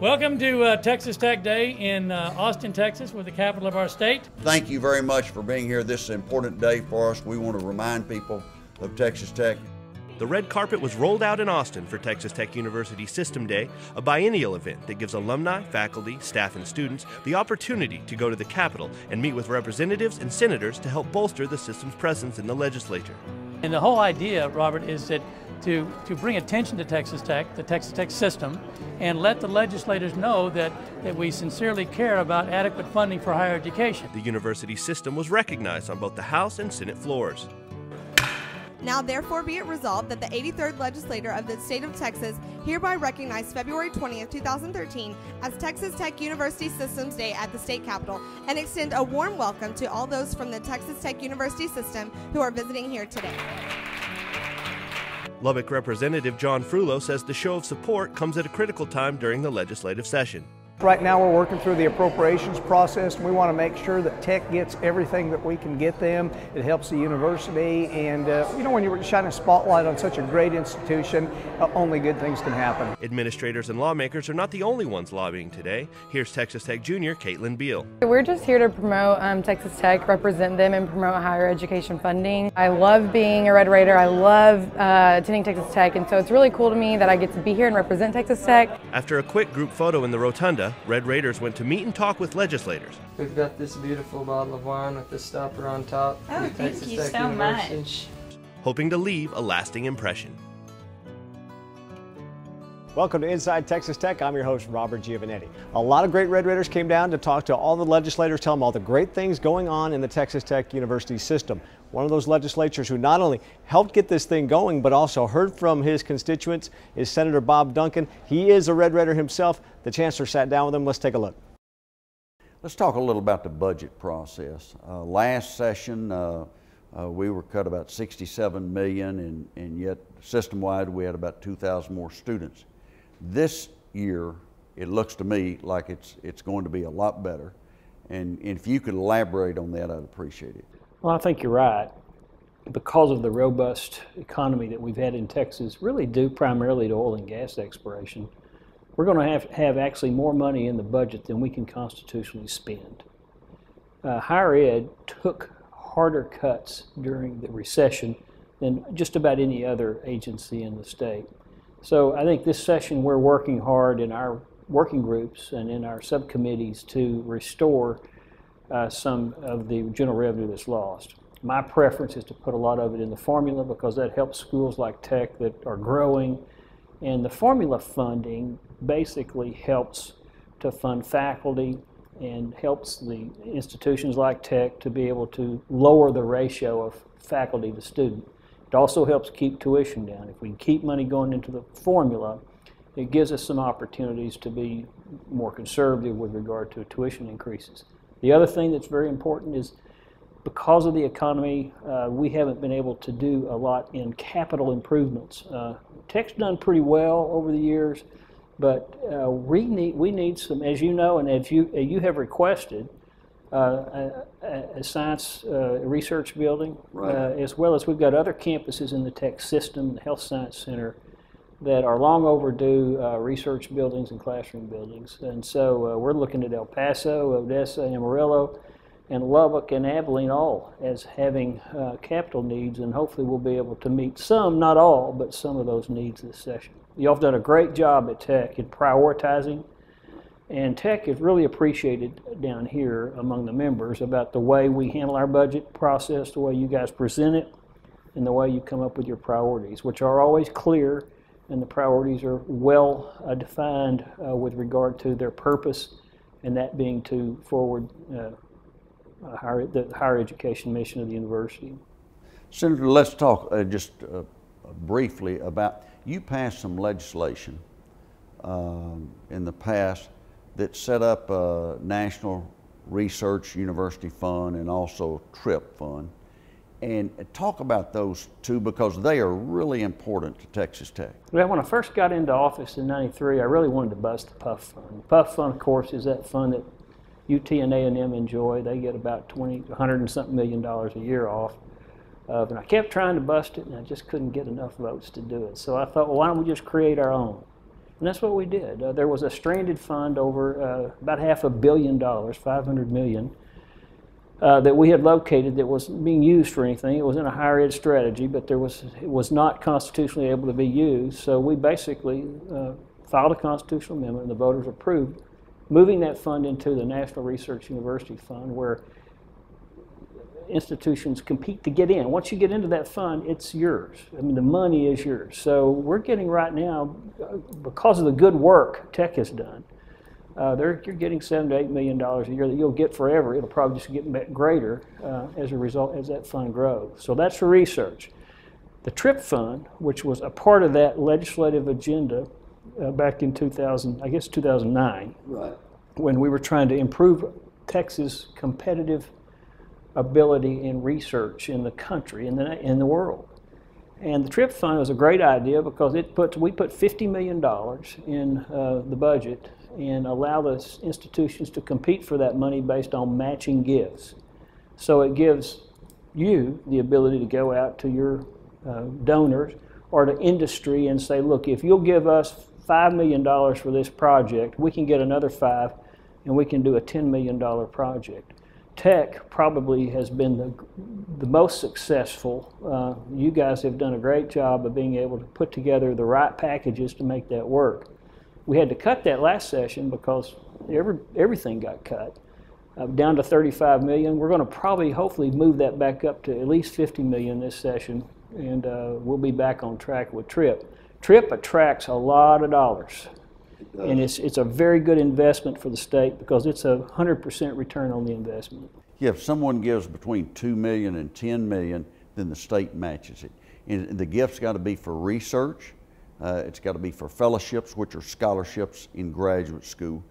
Welcome to Texas Tech Day in Austin, Texas, with the capital of our state. Thank you very much for being here. This is an important day for us. We want to remind people of Texas Tech. The red carpet was rolled out in Austin for Texas Tech University System Day, a biennial event that gives alumni, faculty, staff, and students the opportunity to go to the Capitol and meet with representatives and senators to help bolster the system's presence in the legislature. And the whole idea, Robert, is that to bring attention to Texas Tech, the Texas Tech system, and let the legislators know that we sincerely care about adequate funding for higher education. The university system was recognized on both the House and Senate floors. Now therefore be it resolved that the 83rd Legislature of the State of Texas hereby recognize February 20th, 2013 as Texas Tech University Systems Day at the State Capitol and extend a warm welcome to all those from the Texas Tech University system who are visiting here today. Lubbock Representative John Frullo says the show of support comes at a critical time during the legislative session. Right now we're working through the appropriations process, and we want to make sure that Tech gets everything that we can get them. It helps the university, and you know, when you're shining a spotlight on such a great institution, only good things can happen. Administrators and lawmakers are not the only ones lobbying today. Here's Texas Tech junior Caitlin Beal. We're just here to promote Texas Tech, represent them, and promote higher education funding. I love being a Red Raider. I love attending Texas Tech, and so it's really cool to me that I get to be here and represent Texas Tech. After a quick group photo in the rotunda, Red Raiders went to meet and talk with legislators. We've got this beautiful bottle of wine with the stopper on top. Oh, thank you so much. Hoping to leave a lasting impression. Welcome to Inside Texas Tech. I'm your host, Robert Giovanetti. A lot of great Red Raiders came down to talk to all the legislators, tell them all the great things going on in the Texas Tech University system. One of those legislators who not only helped get this thing going, but also heard from his constituents is Senator Bob Duncan. He is a Red Raider himself. The chancellor sat down with him. Let's take a look. Let's talk a little about the budget process. Last session, we were cut about $67 million, and yet system-wide we had about 2,000 more students. This year, it looks to me like it's going to be a lot better, and if you could elaborate on that, I'd appreciate it. Well, I think you're right. Because of the robust economy that we've had in Texas, really due primarily to oil and gas exploration, we're going to have actually more money in the budget than we can constitutionally spend. Higher ed took harder cuts during the recession than just about any other agency in the state. So I think this session we're working hard in our working groups and in our subcommittees to restore some of the general revenue that's lost. My preference is to put a lot of it in the formula because that helps schools like Tech that are growing, and the formula funding basically helps to fund faculty and helps the institutions like Tech to be able to lower the ratio of faculty to student. It also helps keep tuition down. If we can keep money going into the formula, it gives us some opportunities to be more conservative with regard to tuition increases. The other thing that's very important is because of the economy, we haven't been able to do a lot in capital improvements. Tech's done pretty well over the years, but we need some, as you know, and as you have requested, a science research building, right. As well as we've got other campuses in the Tech system, the Health Science Center, that are long overdue research buildings and classroom buildings. And so we're looking at El Paso, Odessa, Amarillo, and Lubbock and Abilene all as having capital needs, and hopefully we'll be able to meet some, not all, but some of those needs this session. Y'all have done a great job at Tech in prioritizing, and Tech is really appreciated down here among the members about the way we handle our budget process, the way you guys present it, and the way you come up with your priorities, which are always clear, and the priorities are well defined with regard to their purpose, and that being to forward the higher education mission of the university. Senator, let's talk just briefly about, you passed some legislation in the past that set up a National Research University Fund and also TRIP Fund. And talk about those two because they are really important to Texas Tech. Well, when I first got into office in '93, I really wanted to bust the PUF Fund. The PUF Fund, of course, is that fund that UT and A&M enjoy. They get about $100 and something million a year off. And I kept trying to bust it, and I just couldn't get enough votes to do it. So I thought, well, why don't we just create our own? And that's what we did. There was a stranded fund over about $500 million, $500 million, that we had located that wasn't being used for anything. It was in a higher ed strategy, but it was not constitutionally able to be used. So we basically filed a constitutional amendment, and the voters approved moving that fund into the National Research University Fund, where institutions compete to get in. Once you get into that fund, it's yours. I mean, the money is yours. So we're getting right now, because of the good work Tech has done, you're getting $7 to $8 million a year that you'll get forever. It'll probably just get greater as a result as that fund grows. So that's for research. The TRIP fund, which was a part of that legislative agenda back in 2009, right, when we were trying to improve Texas' competitive ability in research in the country, in the world. And the TRIP fund was a great idea because we put $50 million in the budget and allow the institutions to compete for that money based on matching gifts. So it gives you the ability to go out to your donors or to industry and say, look, if you'll give us $5 million for this project, we can get another $5 and we can do a $10 million project. Tech probably has been the most successful. You guys have done a great job of being able to put together the right packages to make that work. We had to cut that last session because everything got cut down to $35 million. We're going to probably, hopefully, move that back up to at least $50 million this session, and we'll be back on track with TRIP. TRIP attracts a lot of dollars. And it's a very good investment for the state because it's a 100% return on the investment. Yeah, if someone gives between $2 million and $10 million, then the state matches it. And the gift's got to be for research. It's got to be for fellowships, which are scholarships in graduate school.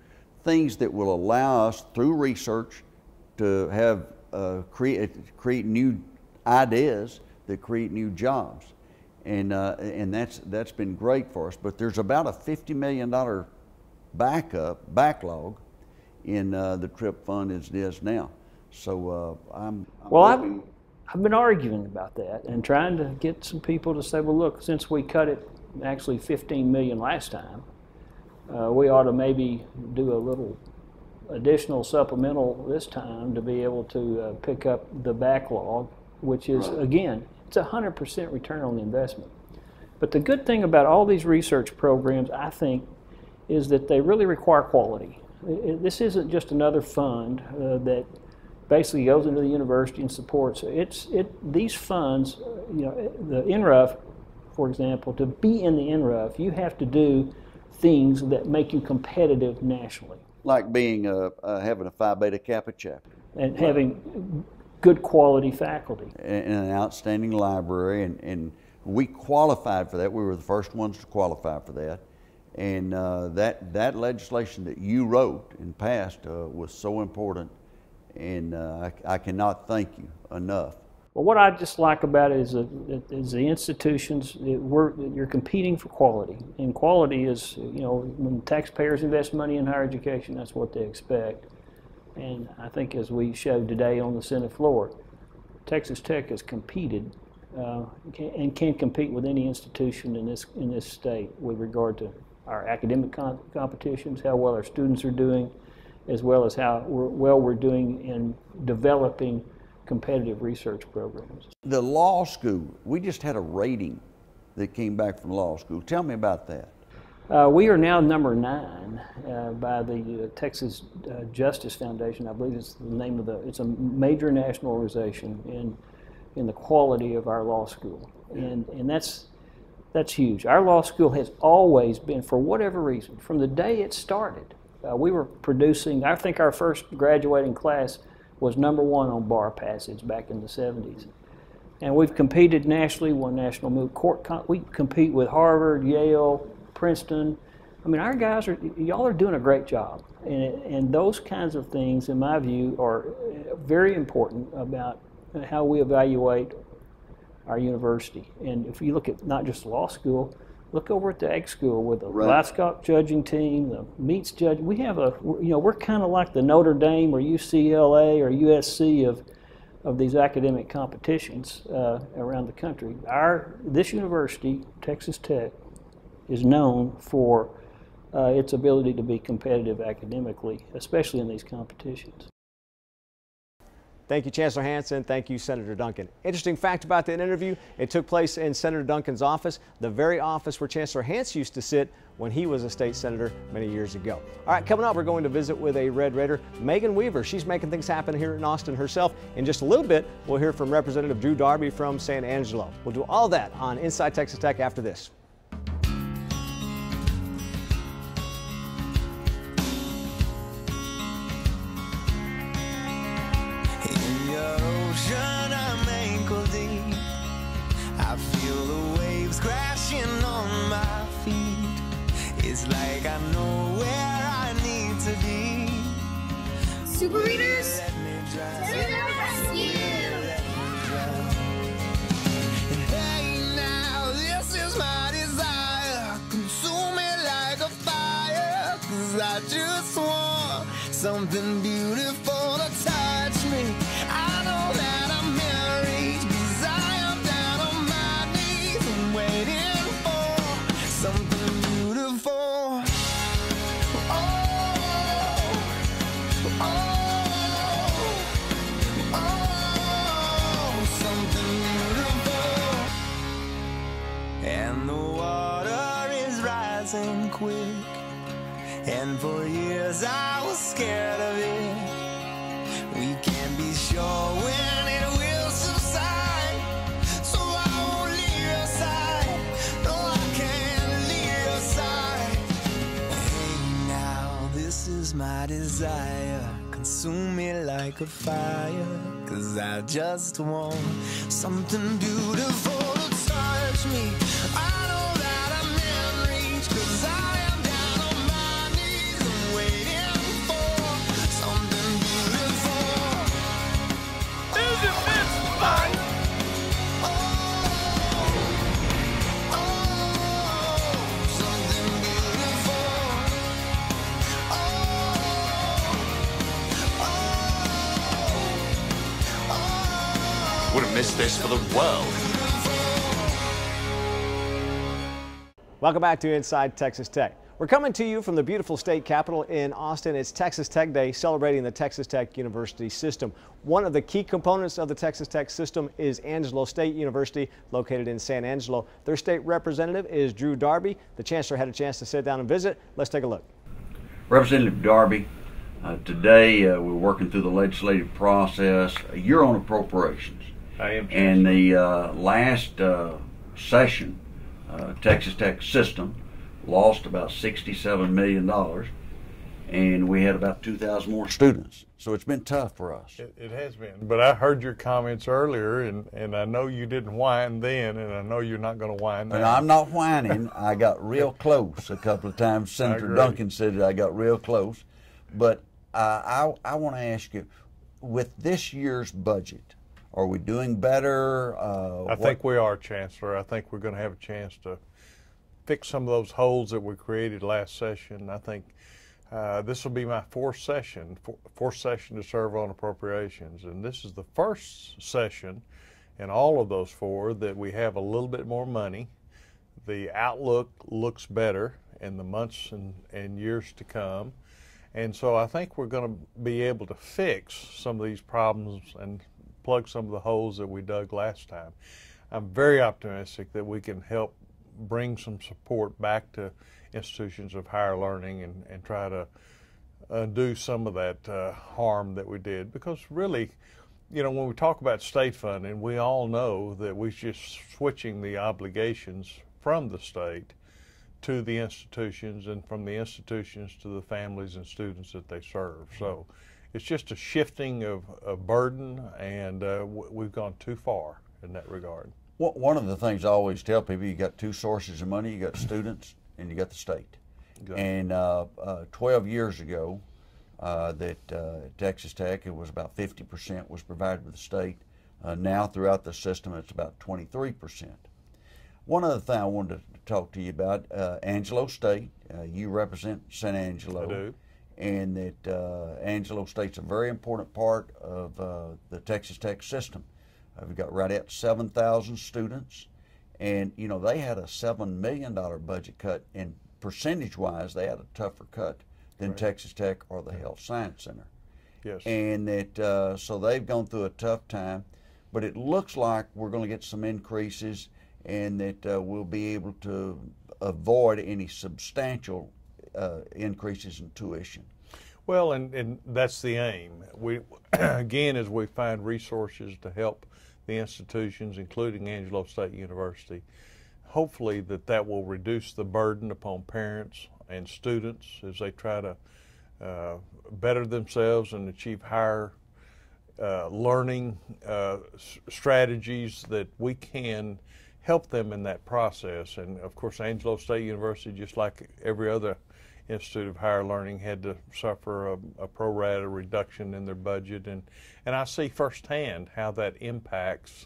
Things that will allow us, through research, to have create new ideas that create new jobs. And that's been great for us. But there's about a $50 million backlog in the TRIP fund as it is now. So I've been arguing about that and trying to get some people to say, well, look, since we cut it actually $15 million last time, we ought to maybe do a little additional supplemental this time to be able to pick up the backlog, which is, again, it's a 100% return on the investment. But the good thing about all these research programs, I think, is that they really require quality. This isn't just another fund that basically goes into the university and supports. These funds, you know, the NRUF, for example, to be in the NRUF, you have to do things that make you competitive nationally. Like being having a Phi Beta Kappa chapter. And having good quality faculty. And an outstanding library, and we qualified for that. We were the first ones to qualify for that. And that legislation that you wrote and passed was so important, and I cannot thank you enough. Well, what I just like about it is the institutions, you're competing for quality. And quality is, you know, when taxpayers invest money in higher education, that's what they expect. And I think as we showed today on the Senate floor, Texas Tech has competed and can compete with any institution in this state with regard to our academic competitions, how well our students are doing, as well as how well we're doing in developing competitive research programs. The law school, we just had a rating that came back from law school. Tell me about that. We are now number 9 by the Texas Justice Foundation. I believe it's the name of it's a major national organization in the quality of our law school. And that's huge. Our law school has always been, for whatever reason, from the day it started, we were producing, I think our first graduating class was number 1 on bar passage back in the 70s. And we've competed nationally, won national moot court. We compete with Harvard, Yale, Princeton. I mean, our guys y'all are doing a great job. And those kinds of things, in my view, are very important about how we evaluate our university. And if you look at not just law school, look over at the Ag School with the livestock judging team, the meats judge. We have we're kind of like the Notre Dame or UCLA or USC of these academic competitions around the country. This university, Texas Tech, is known for its ability to be competitive academically, especially in these competitions. Thank you, Chancellor Hansen. Thank you, Senator Duncan. Interesting fact about that interview, it took place in Senator Duncan's office, the very office where Chancellor Hansen used to sit when he was a state senator many years ago. All right, coming up, we're going to visit with a Red Raider, Megan Weaver. She's making things happen here in Austin herself. In just a little bit, we'll hear from Representative Drew Darby from San Angelo. We'll do all that on Inside Texas Tech after this. I feel the waves crashing on my feet. It's like I know where I need to be. Super Readers, to the rescue! Hey now, this is my desire. Consume me like a fire. 'Cause I just want something beautiful to touch me. I know that I'm married. Quick, and for years I was scared of it. We can't be sure when it will subside, so I won't leave your side. No, I can't leave your side. Hey now, this is my desire. Consume me like a fire, 'cause I just want something beautiful to touch me. I know that I'm in reach, 'cause I am down on my knees and waiting for something beautiful. Isn't this fun? Something beautiful. Wouldn't miss this for the world. Welcome back to Inside Texas Tech. We're coming to you from the beautiful state capitol in Austin. It's Texas Tech Day, celebrating the Texas Tech University system. One of the key components of the Texas Tech system is Angelo State University, located in San Angelo. Their state representative is Drew Darby. The chancellor had a chance to sit down and visit. Let's take a look. Representative Darby, today we're working through the legislative process. You're on appropriations. I am. And the last session, Texas Tech system lost about $67 million, and we had about 2,000 more students. So it's been tough for us. It has been. But I heard your comments earlier, and I know you didn't whine then, and I know you're not going to whine now. And I'm not whining. I got real close a couple of times. Senator Duncan said that I got real close. But I want to ask you, with this year's budget, are we doing better? I think we are, Chancellor. I think we're going to have a chance to fix some of those holes that we created last session. I think this will be my fourth session to serve on appropriations, and this is the first session in all of those four that we have a little bit more money. The outlook looks better in the months and years to come, and so I think we're going to be able to fix some of these problems and plug some of the holes that we dug last time. I'm very optimistic that we can help bring some support back to institutions of higher learning and try to undo some of that harm that we did. Because really, you know, when we talk about state funding, we all know that we're just switching the obligations from the state to the institutions and from the institutions to the families and students that they serve. So it's just a shifting of burden, and we've gone too far in that regard. One of the things I always tell people, you got two sources of money. You got students and you got the state. Exactly. And 12 years ago, Texas Tech, it was about 50% was provided with the state. Now throughout the system, it's about 23%. One other thing I wanted to talk to you about, Angelo State, you represent San Angelo. I do. And that Angelo State's a very important part of the Texas Tech system. We've got right at 7,000 students, and you know they had a $7 million budget cut in percentage-wise, they had a tougher cut than Texas Tech or the Health Science Center. Yes. And that so they've gone through a tough time, but it looks like we're going to get some increases, and that we'll be able to avoid any substantial increases in tuition. Well, and that's the aim. We, again, as we find resources to help the institutions, including Angelo State University, hopefully that will reduce the burden upon parents and students as they try to better themselves and achieve higher learning strategies, that we can help them in that process. And of course, Angelo State University, just like every other Institute of Higher Learning, had to suffer a pro rata reduction in their budget, and I see firsthand how that impacts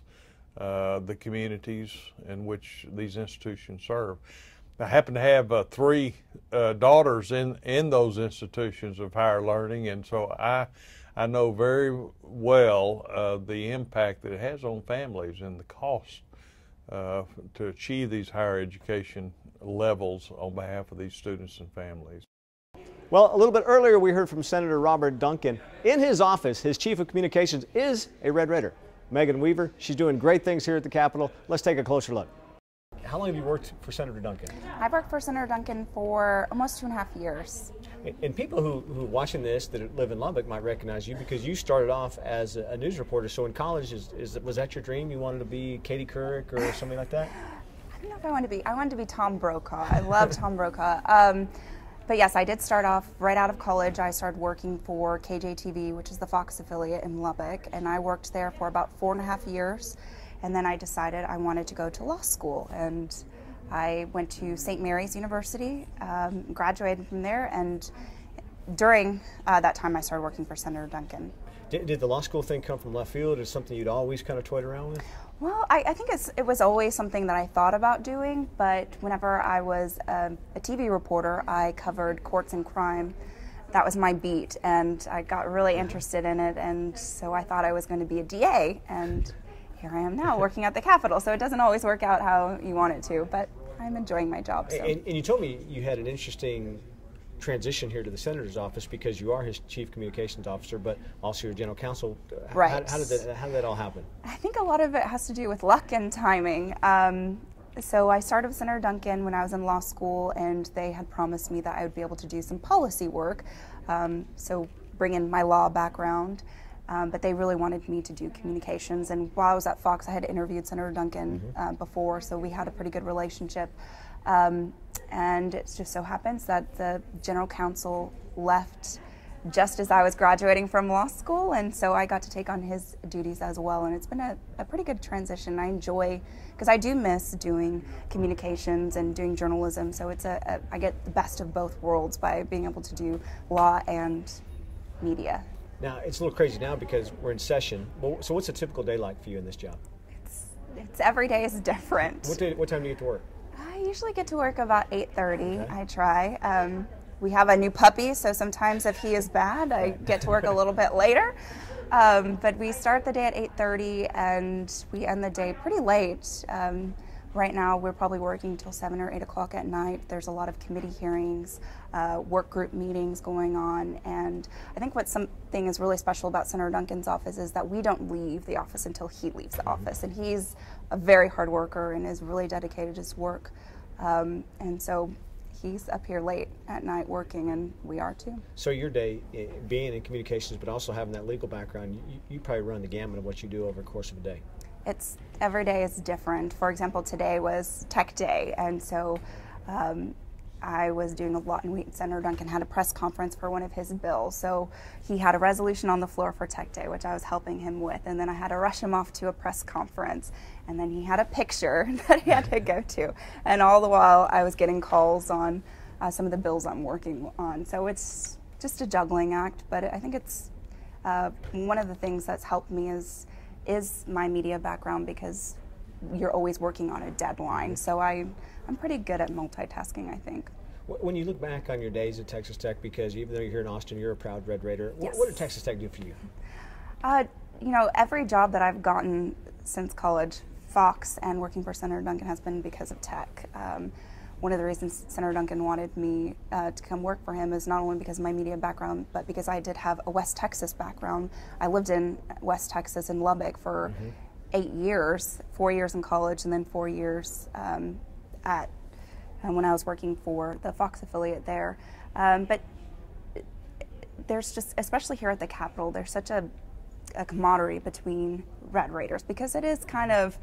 the communities in which these institutions serve. I happen to have 3 daughters in those institutions of higher learning, and so I know very well the impact that it has on families and the cost to achieve these higher education levels on behalf of these students and families. Well, a little bit earlier we heard from Senator Robert Duncan. In his office, his chief of communications is a Red Raider, Megan Weaver. She's doing great things here at the Capitol. Let's take a closer look. How long have you worked for Senator Duncan? I've worked for Senator Duncan for almost 2.5 years. And people who watching this that live in Lubbock might recognize you because you started off as a news reporter. So in college, was that your dream? You wanted to be Katie Couric or something like that? I don't know if I wanted to be Tom Brokaw. I love Tom Brokaw. But yes, I did start off right out of college. I started working for KJTV, which is the Fox affiliate in Lubbock, and I worked there for about 4.5 years. And then I decided I wanted to go to law school, and I went to St. Mary's University, graduated from there, and during that time I started working for Senator Duncan. Did the law school thing come from left field? Is it something you'd always kind of toyed around with? Well, I think it was always something that I thought about doing, but whenever I was a TV reporter, I covered courts and crime. That was my beat, and I got really interested in it, and so I thought I was going to be a DA, and here I am now working at the Capitol. So it doesn't always work out how you want it to, but I'm enjoying my job. So. And you told me you had an interesting transition here to the Senator's office because you are his chief communications officer, but also your general counsel. Right. How did that all happen? I think a lot of it has to do with luck and timing. So I started with Senator Duncan when I was in law school, and they had promised me that I would be able to do some policy work, so bring in my law background. But they really wanted me to do communications, and while I was at Fox, I had interviewed Senator Duncan before, so we had a pretty good relationship. And it just so happens that the general counsel left just as I was graduating from law school, and so I got to take on his duties as well, and it's been a pretty good transition. I enjoy, because I do miss doing communications and doing journalism, so it's I get the best of both worlds by being able to do law and media. Now, it's a little crazy now because we're in session. So what's a typical day like for you in this job? It's every day is different. What time do you get to work? I usually get to work about 8:30. Okay. I try. We have a new puppy, so sometimes if he is bad, I get to work a little bit later. But we start the day at 8:30 and we end the day pretty late. Right now, we're probably working till 7 or 8 o'clock at night. There's a lot of committee hearings, work group meetings going on, and I think what something is really special about Senator Duncan's office is that we don't leave the office until he leaves the office, and he's a very hard worker and is really dedicated to his work, and so he's up here late at night working, and we are too. So your day, being in communications, but also having that legal background, you probably run the gamut of what you do over the course of a day. Every day is different. For example, today was Tech Day, and so I was doing a lot, and Senator Duncan had a press conference for one of his bills. So he had a resolution on the floor for Tech Day, which I was helping him with, and then I had to rush him off to a press conference, and then he had a picture that he had to go to, and all the while I was getting calls on some of the bills I'm working on. So it's just a juggling act, but I think it's one of the things that's helped me is my media background, because you're always working on a deadline. So I'm pretty good at multitasking, I think. When you look back on your days at Texas Tech, because even though you're here in Austin, you're a proud Red Raider, yes. What did Texas Tech do for you? You know, every job that I've gotten since college, Fox and working for Senator Duncan, has been because of Tech. one of the reasons Senator Duncan wanted me to come work for him is not only because of my media background, but because I did have a West Texas background. I lived in West Texas in Lubbock for 8 years, 4 years in college, and then 4 years when I was working for the Fox affiliate there. But there's just, especially here at the Capitol, there's such a camaraderie between Red Raiders, because it is kind of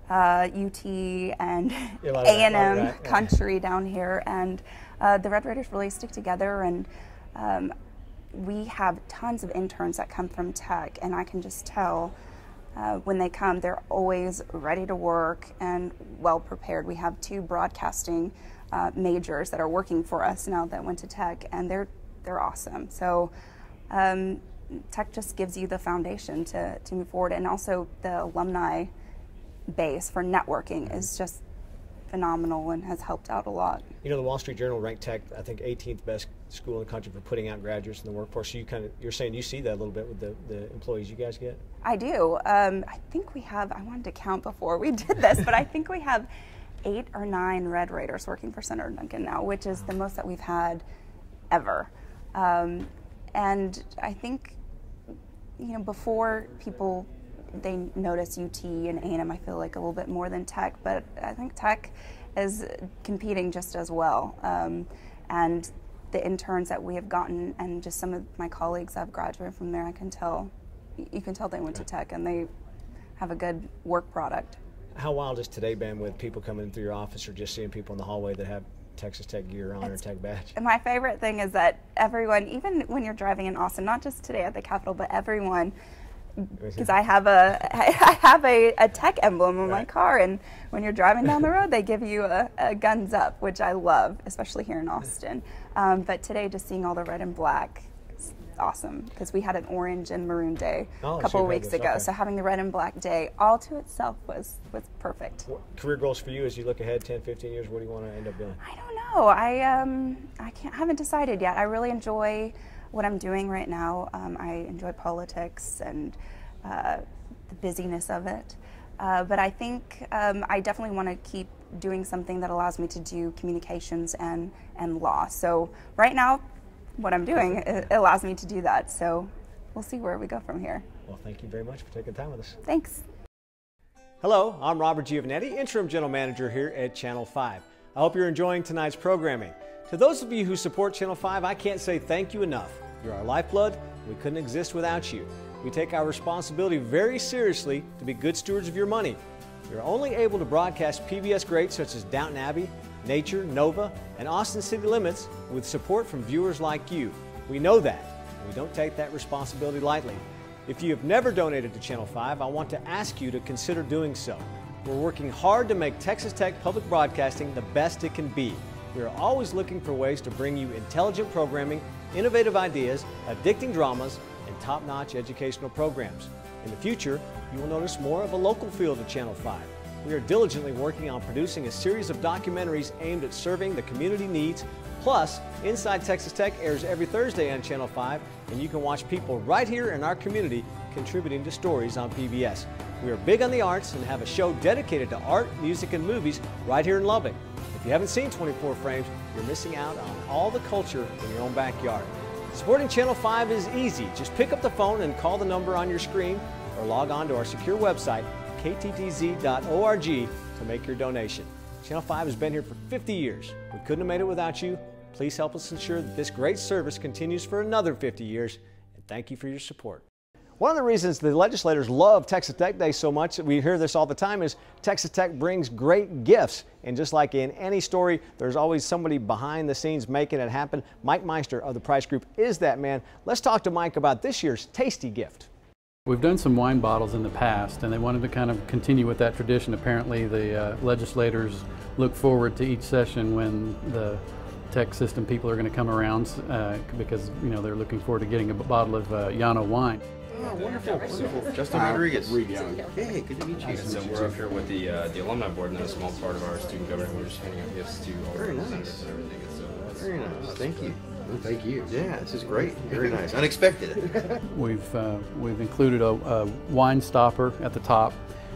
UT and A&M country down here, and the Red Raiders really stick together, and we have tons of interns that come from Tech, and I can just tell when they come, they're always ready to work and well prepared. We have 2 broadcasting majors that are working for us now that went to Tech, and they're awesome. So Tech just gives you the foundation to move forward, and also the alumni base for networking is just phenomenal and has helped out a lot. You know, the Wall Street Journal ranked Tech, I think, 18th best school in the country for putting out graduates in the workforce. So you're saying you see that a little bit with the employees you guys get? I do. I think we have, I wanted to count before we did this, but I think we have 8 or 9 Red Raiders working for Senator Duncan now, which is the most that we've had ever. And I think, you know, before people, they notice UT and A&M, I feel like a little bit more than Tech, but I think Tech is competing just as well. And the interns that we have gotten, and just some of my colleagues that have graduated from there, I can tell, you can tell they went to Tech and they have a good work product. How wild has today been with people coming through your office, or just seeing people in the hallway that have Texas Tech gear on or Tech badge? My favorite thing is that everyone, even when you're driving in Austin, not just today at the Capitol, but everyone, because I have a Tech emblem on my car, and when you're driving down the road, they give you a guns up, which I love, especially here in Austin. But today, just seeing all the red and black is awesome, because we had an orange and maroon day a couple of weeks ago. So having the red and black day all to itself was perfect. What career goals for you as you look ahead 10, 15 years? What do you want to end up doing? I don't know. I haven't decided yet. I really enjoy what I'm doing right now. I enjoy politics and the busyness of it. But I think I definitely want to keep doing something that allows me to do communications and law. So right now, what I'm doing, it allows me to do that. So we'll see where we go from here. Well, thank you very much for taking time with us. Thanks. Hello, I'm Robert Giovanetti, Interim General Manager here at Channel 5. I hope you're enjoying tonight's programming. To those of you who support Channel 5, I can't say thank you enough. You're our lifeblood. We couldn't exist without you. We take our responsibility very seriously to be good stewards of your money. You're only able to broadcast PBS greats such as Downton Abbey, Nature, Nova, and Austin City Limits with support from viewers like you. We know that, and we don't take that responsibility lightly. If you have never donated to Channel 5, I want to ask you to consider doing so. We're working hard to make Texas Tech Public Broadcasting the best it can be. We are always looking for ways to bring you intelligent programming, innovative ideas, addicting dramas, and top-notch educational programs. In the future, you will notice more of a local feel to Channel 5. We are diligently working on producing a series of documentaries aimed at serving the community needs. Plus, Inside Texas Tech airs every Thursday on Channel 5, and you can watch people right here in our community contributing to stories on PBS. We are big on the arts and have a show dedicated to art, music, and movies right here in Lubbock. If you haven't seen 24 Frames, you're missing out on all the culture in your own backyard. Supporting Channel 5 is easy. Just pick up the phone and call the number on your screen, or log on to our secure website, kttz.org, to make your donation. Channel 5 has been here for 50 years. We couldn't have made it without you. Please help us ensure that this great service continues for another 50 years, and thank you for your support. One of the reasons the legislators love Texas Tech Day so much, we hear this all the time, is Texas Tech brings great gifts. And just like in any story, there's always somebody behind the scenes making it happen. Mike Meister of the Price Group is that man. Let's talk to Mike about this year's tasty gift. We've done some wine bottles in the past, and they wanted to kind of continue with that tradition. Apparently, the legislators look forward to each session when the tech system people are going to come around because, you know, they're looking forward to getting a bottle of Llano wine. Oh, wonderful, wonderful. Justin Rodriguez. Hey, good to meet you. So we're up here with the alumni board, and then a small part of our student government. We're just handing out gifts to all the representatives and everything. So very nice. Thank you. Well, thank you. Yeah, this is great. Very nice. Unexpected. We've included a wine stopper at the top,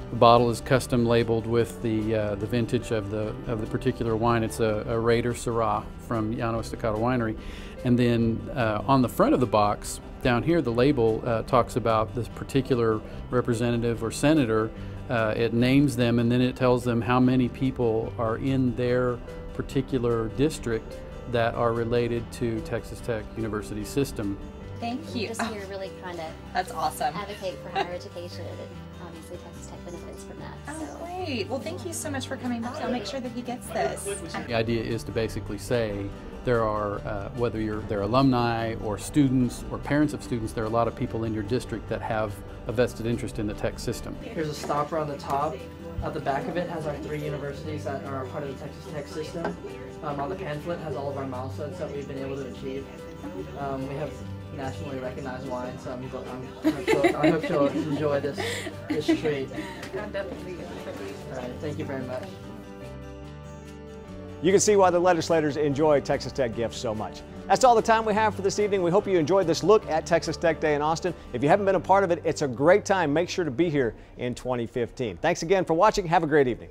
The bottle is custom labeled with the vintage of the particular wine. It's a Raider Syrah from Llano Estacado Winery. And then on the front of the box, down here, the label talks about this particular representative or senator. It names them, and then it tells them how many people are in their particular district that are related to Texas Tech University system. Thank you. Just here really kind of that's awesome. Advocate for higher education, and obviously Texas Tech benefits from that. Oh, great. Well, thank you so much for coming by. I'll make sure that he gets this. The idea is to basically say there are, whether they're alumni or students or parents of students, there are a lot of people in your district that have a vested interest in the Tech system. Here's a stopper on the top. At the back of it has our 3 universities that are part of the Texas Tech system. On the pamphlet has all of our milestones that we've been able to achieve. We have nationally recognized wine, so I hope you'll enjoy this treat. All right, thank you very much. You can see why the legislators enjoy Texas Tech gifts so much. That's all the time we have for this evening. We hope you enjoyed this look at Texas Tech Day in Austin. If you haven't been a part of it, it's a great time. Make sure to be here in 2015. Thanks again for watching. Have a great evening.